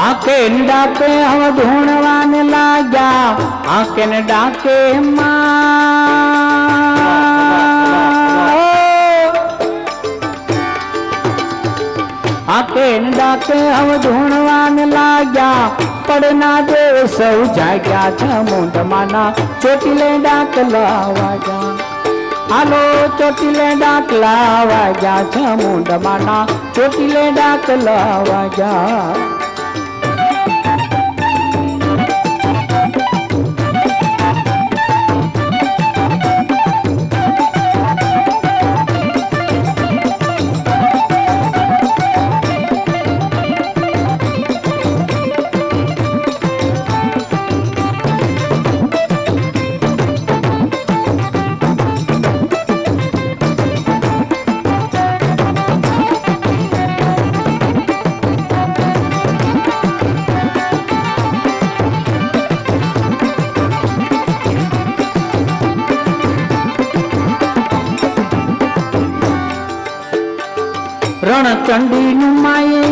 आके न डाके हम ढूंढवाने लागा आके न डाके आके न डाके हम ढूंढवाने लागा पड़ना दे सौ जाग्या छमुंड माना चोटिले डाकला वाजा हालो चोटिले डाकला वाजा छमुंड माना चोटिले डाकला वाजा रणचंडी नु माये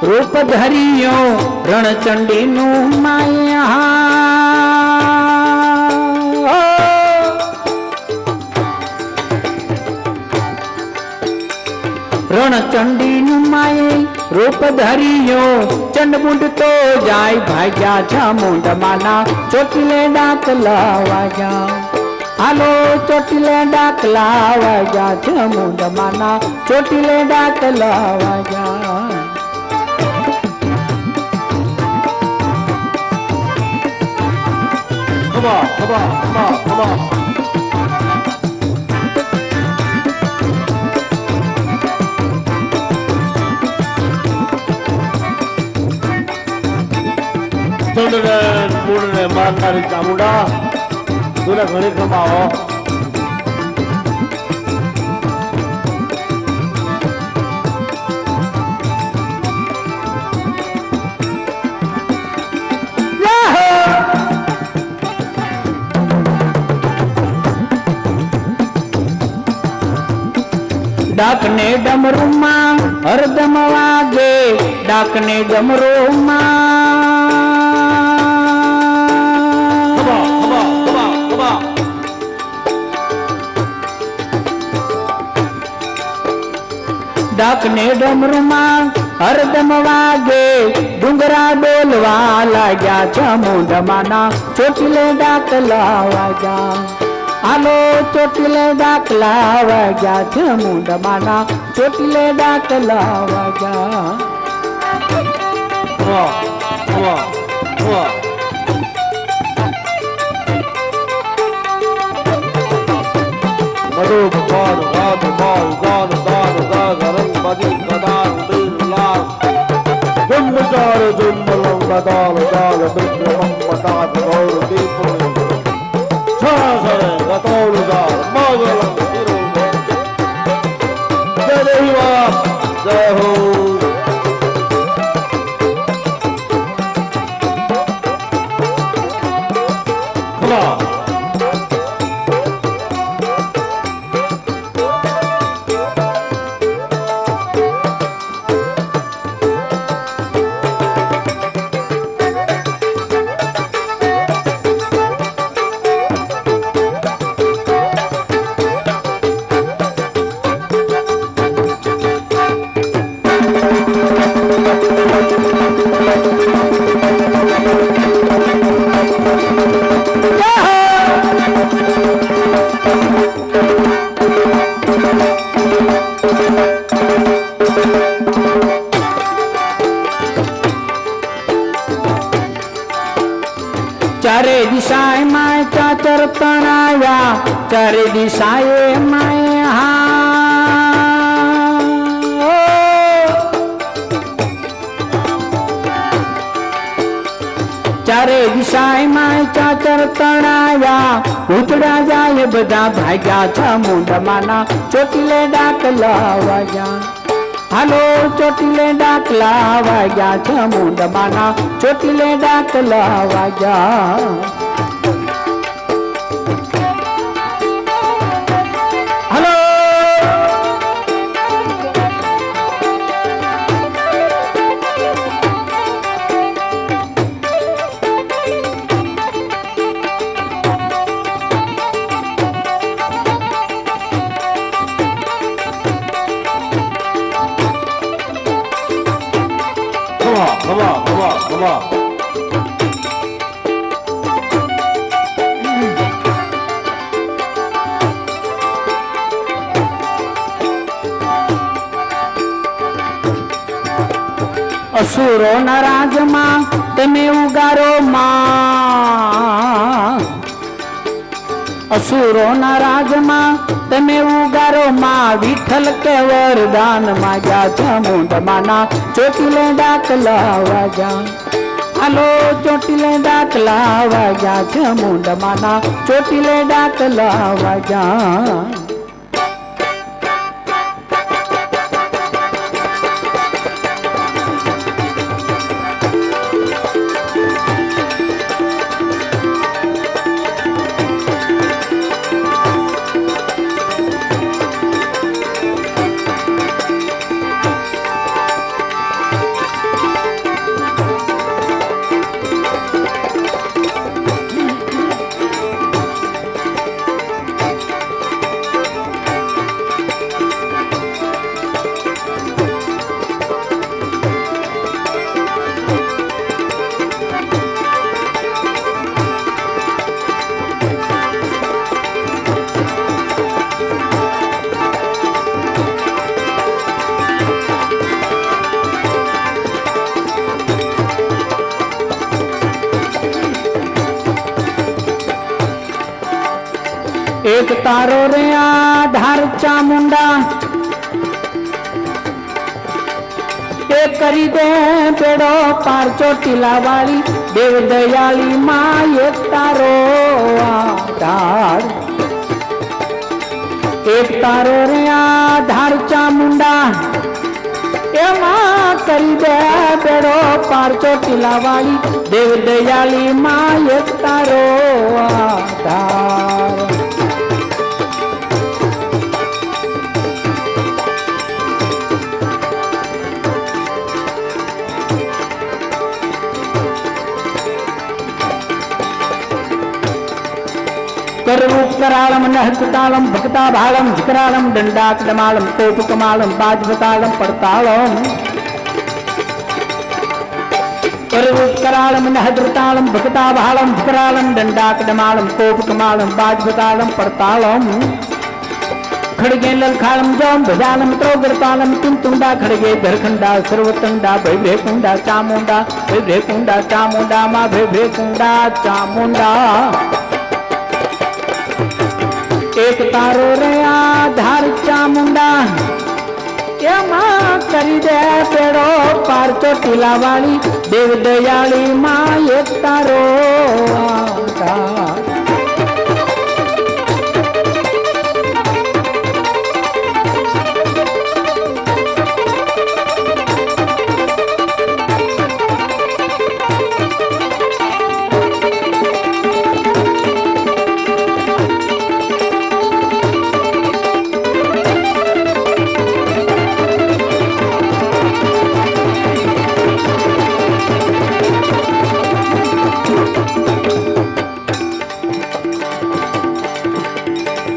रूप धरियो रणचंडी नु माये रणचंडी नु माये रूप धरियो चंडमुंड तो जाय भाग्या छमुंड माना चोटिले डाकला वाजा हालो चोटिले डाकला वाजा छमुंड माना चोटिले डाकला वाजा Come on, come on, come on, come on. મૂળને મારનારી ચામુંડા તુને ઘણી કમાવો डाकने डमरू मां हरदम वागे डाकने डमरू डाकने डमरू मां हरदम वागे डूंगरा डोलवा लाग्या छमुंड माना चोटिले डाकला वाजा हालो चोटिले डाकला वाजा छमुंड माना चोटिले डाकला वाजा मधु भगवान गाद बाल गान दान दागरन बदी गदान बिरलाल जुम्मचार जुम्मलम गदाल दाल बिक्रमम मटात गौर दीपुल छासरे गतौल दाल मागलम तिरुल जय देवा जय हो चारे दिशाए माए चाचर तनाया चारे दिशाए माए चारे दिशाए माए चाचर तनाया उतरा जाए बधा भाग्या छमुंड माना चोटिले डाकला वाजा हालो चोटिले डाकला वाजा छमुंड माना चोटिले डाकला वाजा ખમા ખમા અસુરો ના રાજમાં તમે ઉગારો માં, અસુરો ના રાજમાં તમે ઉગારો માં, વિઠ્ઠલ કે વરદાન માગ્યા ચામુંડમાના ચોટીલે ડાકલા વાગ્યા. હાલો ચોટીલે ડાકલા વાગ્યા ચામુંડમાના ચોટીલે ડાકલા વાગ્યા. એક તારો રે આધાર ચામુંડા, એ કરી દે બેડો પાર ચોટીલા વાળી દેવ દયાળી માં. એક તારો આધાર, એક તારો રે આધાર ચામુંડા, એમાં કરી દે બેડો પાર ચોટીલા વાળી દેવ દયાળી માં. એક તારો આધાર. કરુકરાળમ નહકતાળમ ભક્તાભાળમ ઝિકરાળમ દંડાકડમાળમ કોપકમાળમ બાજવતાળમ પડતાળમ. કરુકરાળમ નહદ્રતાળમ ભક્તાભાળમ ઝિકરાળમ દંડાકડમાળમ કોપકમાળમ બાજવતાળમ પડતાળમ. ખડગે લલખાળમ જોમ ભજાલમ ત્રોગરતાળમ તિંતુંડા ખડગે ધરખંડા સર્વતંડા ભૈભ્રેકુંડા ચામુંડા ભૈભ્રેકુંડા ચામુંડા માં ભૈભ્રેકુંડા ચામુંડા. એક તારો રે આધાર ચામુંડા, એમાં કરી દે પેડો પાર ચોટીલા વાળી દેવ દયાળી માં. એક તારો આધાર.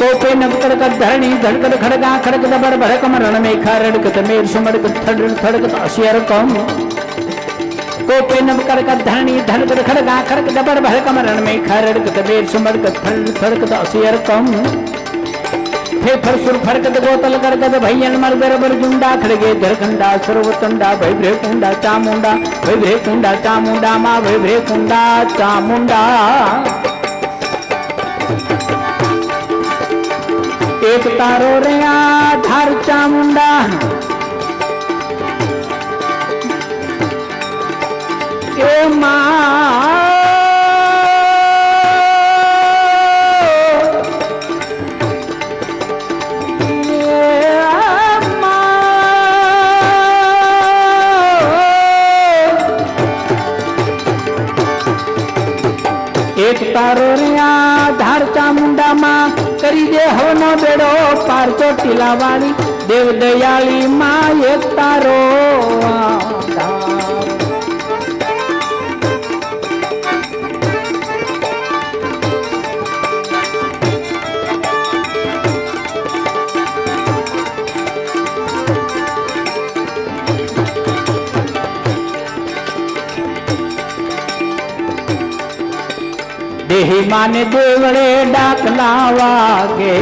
कोपे नबकड़क धरणी धड़कत खड़गा खड़क दबर भड़कम रण में खड़कत मेर सुमड़क थड़ थड़कत अशियरकम. कोपे नबकड़क धरणी धड़कत खड़गा खड़क दबर भड़कम रण में खड़कत मेर सुमड़क थड़ थड़कत अशियरकम. फे फरसुर फरकत गोतल करकत भैयन मरगर बरजुंडा खड़गे धरखंडा सर्वतंडा भैभ्रेकुंडा चामुंडा भैभ्रेकुंडा चामुंडा मा भैभ्रेकुंडा चामुंडा. एक तारो रे आधार चामुंडा, ए मां एक तारो रे आधार चामुंडा मां કરી દે હવનો બેડો પાર ચોટીલા વાળી દેવ દયાળી માં. એક તારો આધાર. દેહી માને દેવળે ડાકલા વાગે